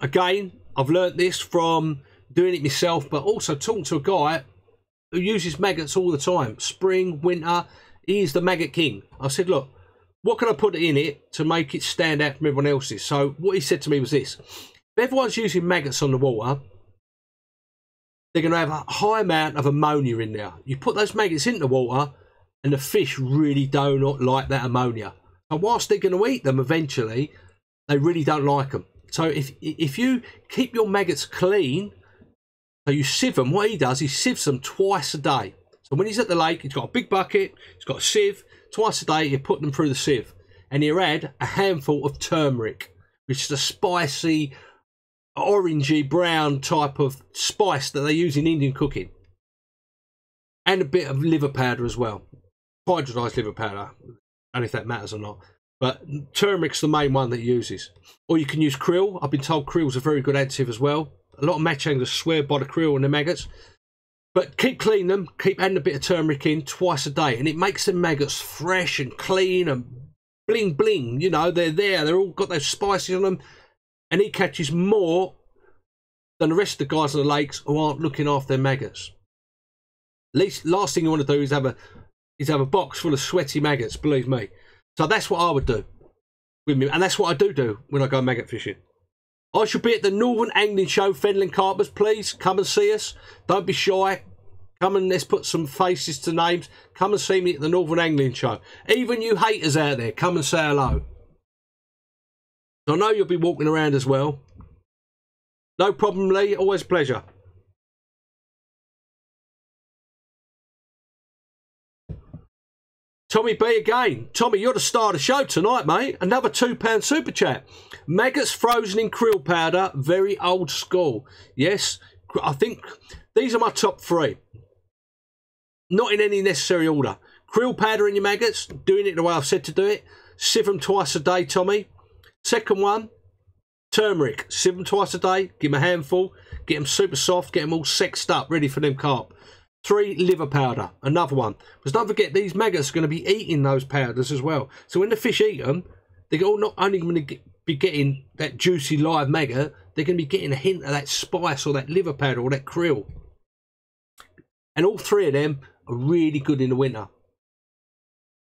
again, I've learnt this from doing it myself, but also talking to a guy who uses maggots all the time. Spring, winter, he's the maggot king. I said, look, what can I put in it to make it stand out from everyone else's? So what he said to me was this. If everyone's using maggots on the water, they're going to have a high amount of ammonia in there. You put those maggots into the water, and the fish really do not like that ammonia. And whilst they're going to eat them eventually, they really don't like them. So if you keep your maggots clean, so you sieve them, what he does, he sieves them twice a day. So when he's at the lake, he's got a big bucket, he's got a sieve, twice a day, you put them through the sieve. And you add a handful of turmeric, which is a spicy, orangey, brown type of spice that they use in Indian cooking. And a bit of liver powder as well. Hydrolyzed liver powder. I don't know if that matters or not. But turmeric's the main one that he uses. Or you can use krill. I've been told krill's a very good additive as well. A lot of match anglers swear by the krill and the maggots. But keep cleaning them. Keep adding a bit of turmeric in twice a day. And it makes the maggots fresh and clean and bling bling. You know, they're there. They're all got those spices on them. And he catches more than the rest of the guys on the lakes who aren't looking after their maggots. Last thing you want to do is have a box full of sweaty maggots, believe me. So that's what I would do with me, and that's what I do when I go maggot fishing. I should be at the Northern Angling Show, Fenland Carpers. Please come and see us. Don't be shy. Come and let's put some faces to names. Come and see me at the Northern Angling Show. Even you haters out there, come and say hello. I know you'll be walking around as well. No problem, Lee. Always a pleasure. Tommy B again. Tommy, you're the star of the show tonight, mate. Another £2 super chat. Maggots frozen in krill powder. Very old school. Yes, I think these are my top 3. Not in any necessary order. Krill powder in your maggots. Doing it the way I've said to do it. Sieve them twice a day, Tommy. Second one, turmeric. Sieve them twice a day. Give them a handful. Get them super soft. Get them all sexed up, ready for them carp. 3, liver powder. Another one. Because don't forget, these maggots are going to be eating those powders as well. So when the fish eat them, they're all not only going to be getting that juicy live maggot, they're going to be getting a hint of that spice or that liver powder or that krill. And all 3 of them are really good in the winter.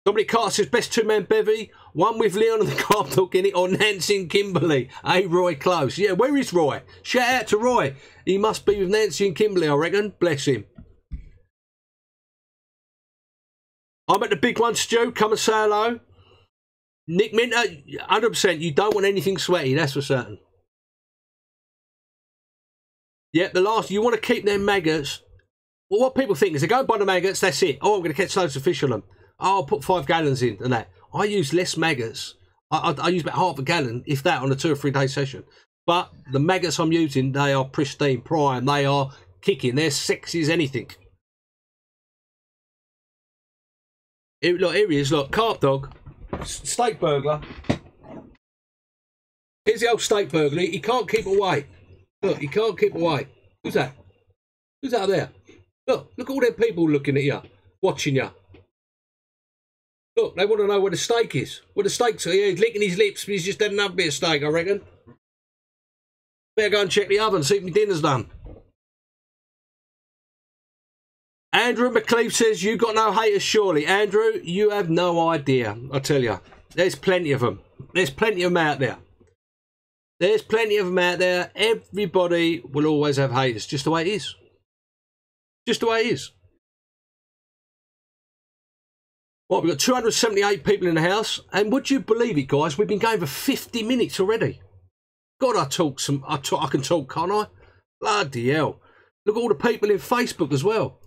Dominic Carter says, best two-man bevy, one with Leon and the Carp Dog in it, or Nancy and Kimberly. Hey, Roy Close. Yeah, where is Roy? Shout out to Roy. He must be with Nancy and Kimberly, I reckon. Bless him. I'm at the big one, Stu. Come and say hello. Nick Minter, 100%. You don't want anything sweaty, that's for certain. Yeah, the last, you want to keep them maggots. Well, what people think is they go by the maggots, that's it. Oh, I'm going to catch loads of fish on them. Oh, I'll put 5 gallons in and that. I use less maggots. I use about half a gallon, if that, on a 2 or 3 day session. But the maggots I'm using, they are pristine, prime. They are kicking. They're sexy as anything. Look, here he is, look, Carp Dog, steak burglar. Here's the old steak burglar. He can't keep away. Look, he can't keep away. Who's that? Who's out there? Look at all them people looking at you, watching you. Look, they want to know where the steak is. Where the steak's here. He's licking his lips, but he's just had another bit of steak, I reckon. Better go and check the oven, see if my dinner's done. Andrew McCleve says, you got no haters, surely. Andrew, you have no idea, I tell you. There's plenty of them. There's plenty of them out there. There's plenty of them out there. Everybody will always have haters. Just the way it is. Just the way it is. Well, we've got 278 people in the house. And would you believe it, guys? We've been going for 50 minutes already. God, I can talk, can't I? Bloody hell. Look at all the people in Facebook as well.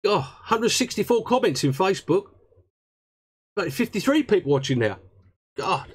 Oh, 164 comments in Facebook. 53 people watching now. God.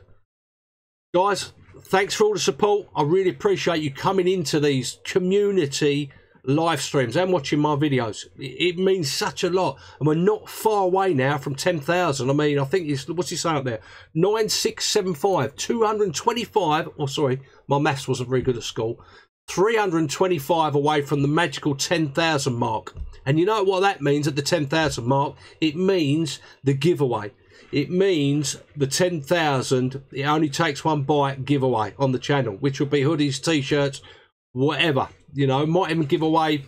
Guys, thanks for all the support. I really appreciate you coming into these community live streams and watching my videos. It means such a lot. And we're not far away now from 10,000. I mean, I think it's, what's he saying up there? 9675, 225, oh sorry, my maths wasn't very good at school. 325 away from the magical 10,000 mark. And you know what that means at the 10,000 mark? It means the giveaway. It means the 10,000, it only takes one bite giveaway on the channel, which will be hoodies, t-shirts, whatever. You know, might even give away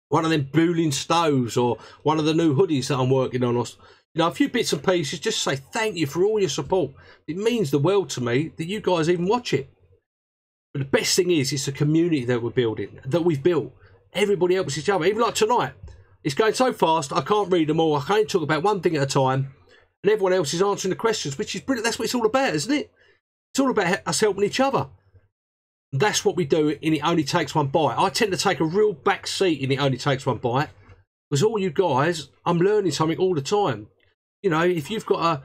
one of them Boolean stoves or one of the new hoodies that I'm working on. Or, you know, a few bits and pieces. Just say thank you for all your support. It means the world to me that you guys even watch it. But the best thing is, it's a community that we're building, that we've built. Everybody helps each other. Even like tonight, it's going so fast, I can't read them all. I can only talk about one thing at a time. And everyone else is answering the questions, which is brilliant. That's what it's all about, isn't it? It's all about us helping each other. That's what we do in It Only Takes One Bite. I tend to take a real back seat in It Only Takes One Bite. Because all you guys, I'm learning something all the time. You know, if you've got a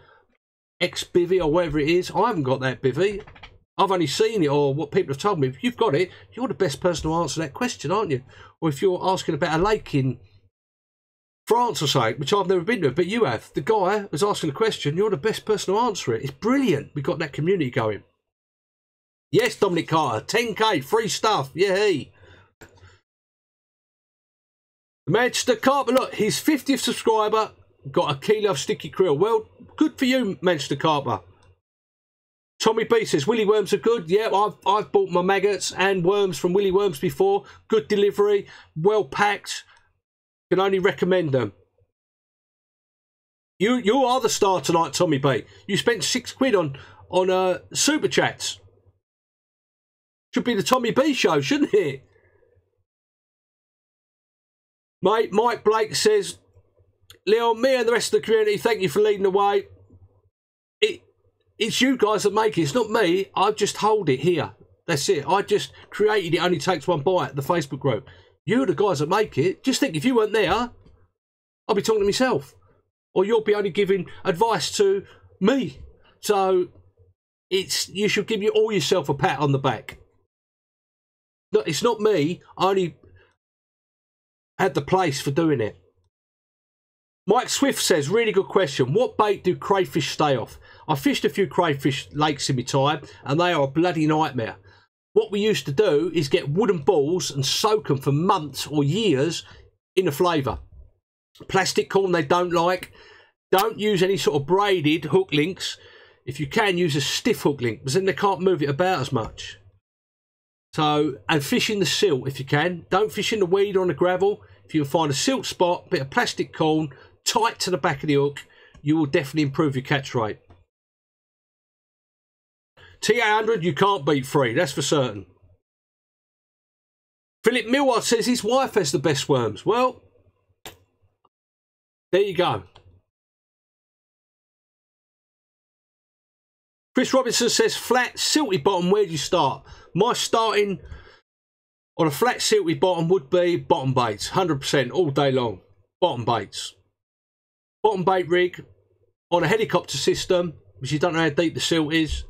ex-bivvy or whatever it is, I haven't got that bivvy. I've only seen it or what people have told me. If you've got it, you're the best person to answer that question, aren't you? Or if you're asking about a lake in France or something, which I've never been to, but you have. The guy was asking a question, you're the best person to answer it. It's brilliant. We've got that community going. Yes, Dominic Carter, 10k, free stuff, yay. Manchester Carper, look, his 50th subscriber got a kilo of sticky krill. Well, good for you, Manchester Carper. Tommy B says, Willy worms are good. Yeah, I've bought my maggots and worms from Willy Worms before. Good delivery, well packed. Can only recommend them. You are the star tonight, Tommy B. You spent £6 on super chats. Should be the Tommy B show, shouldn't it? Mate, Mike Blake says, Leon, me and the rest of the community, thank you for leading the way. It's you guys that make it. It's not me. I just hold it here. That's it. I just created It Only Takes One Bite, the Facebook group. You're the guys that make it. Just think, if you weren't there, I'll be talking to myself. Or you'll be only giving advice to me. So you should give you all yourself a pat on the back. No, it's not me. I only had the place for doing it. Mike Swift says, really good question. What bait do crayfish stay off? I fished a few crayfish lakes in my time, and they are a bloody nightmare. What we used to do is get wooden balls and soak them for months or years in a flavour. Plastic corn they don't like. Don't use any sort of braided hook links. If you can, use a stiff hook link, because then they can't move it about as much. So, and fish in the silt if you can. Don't fish in the weed or on the gravel. If you can find a silt spot, bit of plastic corn, tight to the back of the hook, you will definitely improve your catch rate. T800, you can't beat free, that's for certain. Philip Millward says his wife has the best worms. Well, there you go. Chris Robinson says, flat, silty bottom, where do you start? My starting on a flat, silty bottom would be bottom baits, 100% all day long. Bottom baits. Bottom bait rig on a helicopter system, which you don't know how deep the silt is.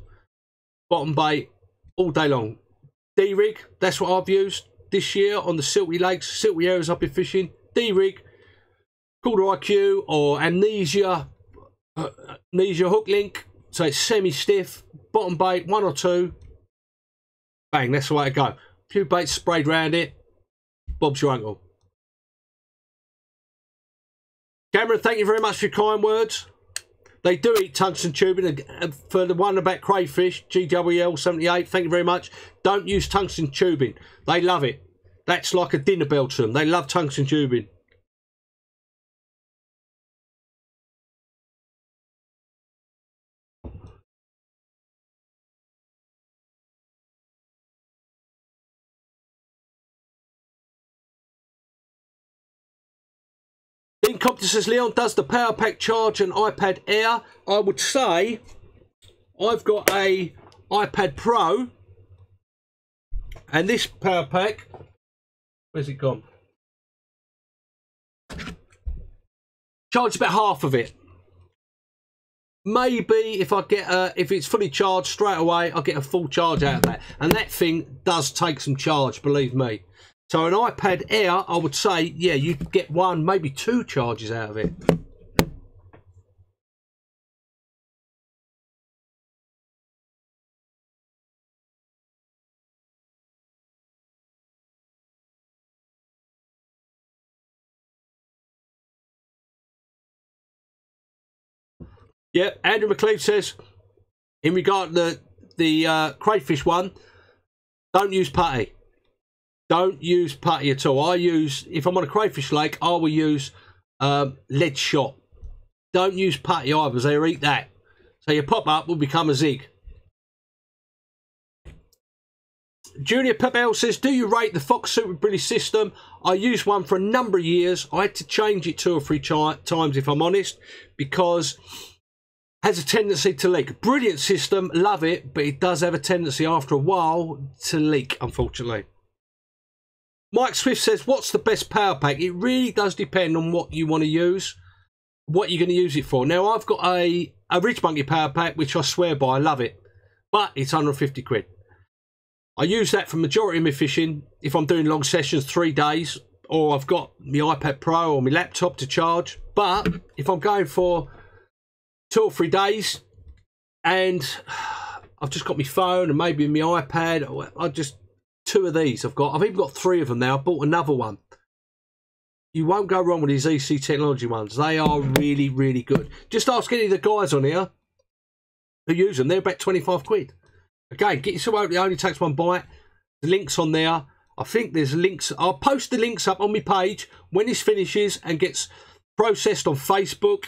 Bottom bait all day long. D-rig, that's what I've used this year on the silty lakes, silty areas I've been fishing. D-rig, Quarter IQ or Amnesia hook link. So it's semi-stiff, bottom bait, 1 or 2. Bang, that's the way to go. A few baits sprayed around it. Bob's your uncle. Cameron, thank you very much for your kind words. They do eat tungsten tubing. And for the one about crayfish, GWL78, thank you very much. Don't use tungsten tubing. They love it. That's like a dinner bell to them. They love tungsten tubing. Dean Compton says, Leon, does the Power Pack charge an iPad Air? I would say I've got a iPad Pro, and this Power Pack Where's it gone? Charge about half of it. Maybe if I get if it's fully charged straight away, I'll get a full charge out of that. And that thing does take some charge, believe me. So an iPad Air, I would say, yeah, you get 1, maybe 2 charges out of it. Yeah, Andrew McLeod says, in regard to the crayfish one, don't use putty. Don't use putty at all. I use, if I'm on a crayfish lake, I will use lead shot. Don't use putty either, because they'll eat that. So your pop-up will become a zig. Junior Pebble says, do you rate the Fox Super British system? I used one for a number of years. I had to change it 2 or 3 times, if I'm honest, because has a tendency to leak. Brilliant system, love it, but it does have a tendency after a while to leak, unfortunately. Mike Swift says, what's the best power pack? It really does depend on what you want to use, what you're going to use it for. Now, I've got a Ridge Monkey power pack, which I swear by, I love it, but it's 150 quid. I use that for majority of my fishing if I'm doing long sessions, 3 days, or I've got my iPad Pro or my laptop to charge. But if I'm going for 2 or 3 days and I've just got my phone and maybe my iPad, I just 2 of these I've even got 3 of them now. I bought another one. You won't go wrong with these EC Technology ones. They are really, really good. Just ask any of the guys on here who use them. They're about 25 quid. Again, get yourself out. It only takes 1 bite. The link's on there. I think there's links. I'll post the links up on my page when this finishes and gets processed on Facebook.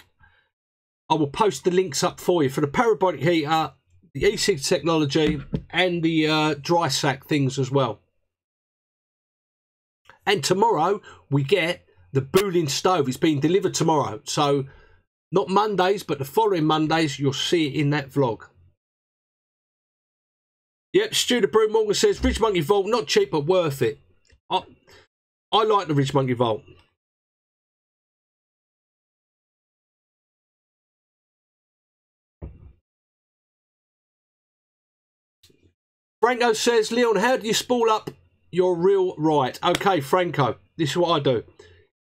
I will post the links up for you for the parabolic heater, the EC Technology, and the dry sack things as well. And tomorrow we get the Boolin stove. It's being delivered tomorrow. So not Mondays, but the following Mondays, you'll see it in that vlog. Yep, Stu the Broom Morgan says, Ridge Monkey Vault, not cheap, but worth it. I like the Ridge Monkey Vault. Franco says, Leon, how do you spool up your reel right? Okay, Franco, this is what I do.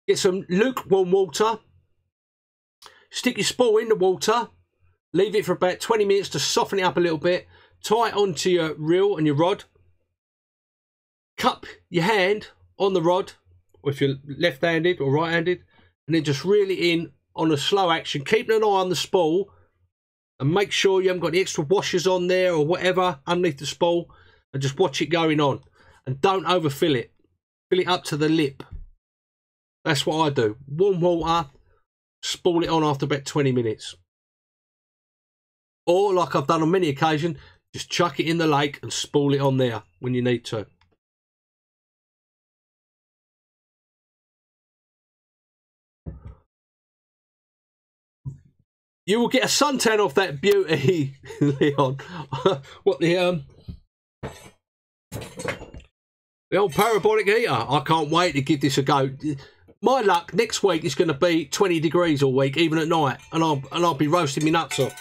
Get some lukewarm water, stick your spool in the water, leave it for about 20 minutes to soften it up a little bit, tie it onto your reel and your rod, cup your hand on the rod, or if you're left-handed or right-handed, and then just reel it in on a slow action, keeping an eye on the spool, and make sure you haven't got any extra washers on there or whatever underneath the spool, and just watch it going on. And don't overfill it. Fill it up to the lip. That's what I do. Warm water, spool it on after about 20 minutes. Or, like I've done on many occasions, just chuck it in the lake and spool it on there when you need to. You will get a suntan off that beauty, Leon. What the old parabolic heater. I can't wait to give this a go. My luck, next week it's going to be 20 degrees all week, even at night, and I'll be roasting my nuts off.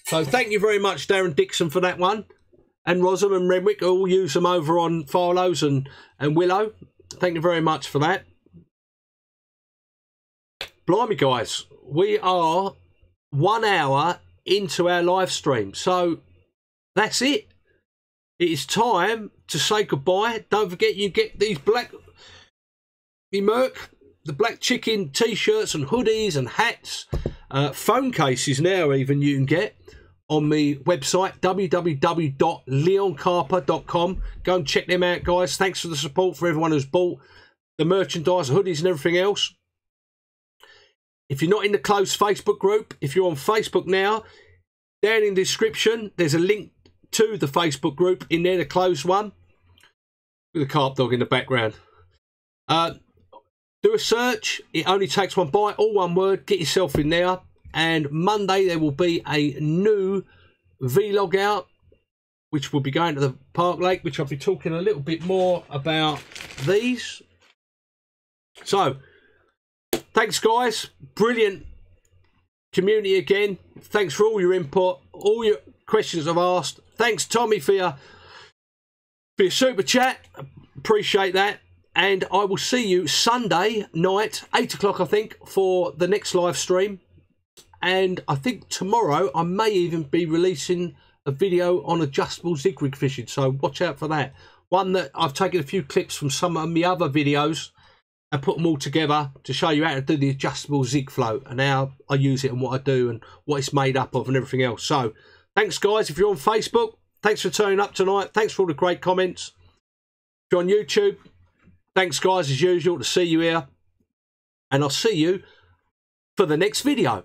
So thank you very much, Darren Dixon, for that one, and Rosham and Renwick all use them over on Farlow's and Willow. Thank you very much for that. Blimey, guys, we are 1 hour into our live stream, so that's it. It is time to say goodbye. Don't forget, you get these black the black chicken t-shirts and hoodies and hats, phone cases now even you can get on my website www.leoncarper.com. Go and check them out, guys. Thanks for the support for everyone who's bought the merchandise, hoodies and everything else. If you're not in the closed Facebook group, if you're on Facebook now, down in the description, there's a link to the Facebook group in there, the closed one, with a carp dog in the background. Do a search. It only takes 1 bite, all one word. Get yourself in there. And Monday there will be a new vlog out, which will be going to the Park Lake, which I'll be talking a little bit more about these. So, thanks guys. Brilliant community again. Thanks for all your input, all your questions I've asked. Thanks Tommy for your super chat. Appreciate that. And I will see you Sunday night, 8 o'clock I think, for the next live stream. And I think tomorrow I may even be releasing a video on adjustable zig rig fishing, so watch out for that. One that I've taken a few clips from some of my other videos and put them all together to show you how to do the adjustable zig float and how I use it and what I do and what it's made up of and everything else. So thanks guys. If you're on Facebook, thanks for turning up tonight. Thanks for all the great comments. If you're on YouTube, thanks guys as usual to see you here, and I'll see you for the next video.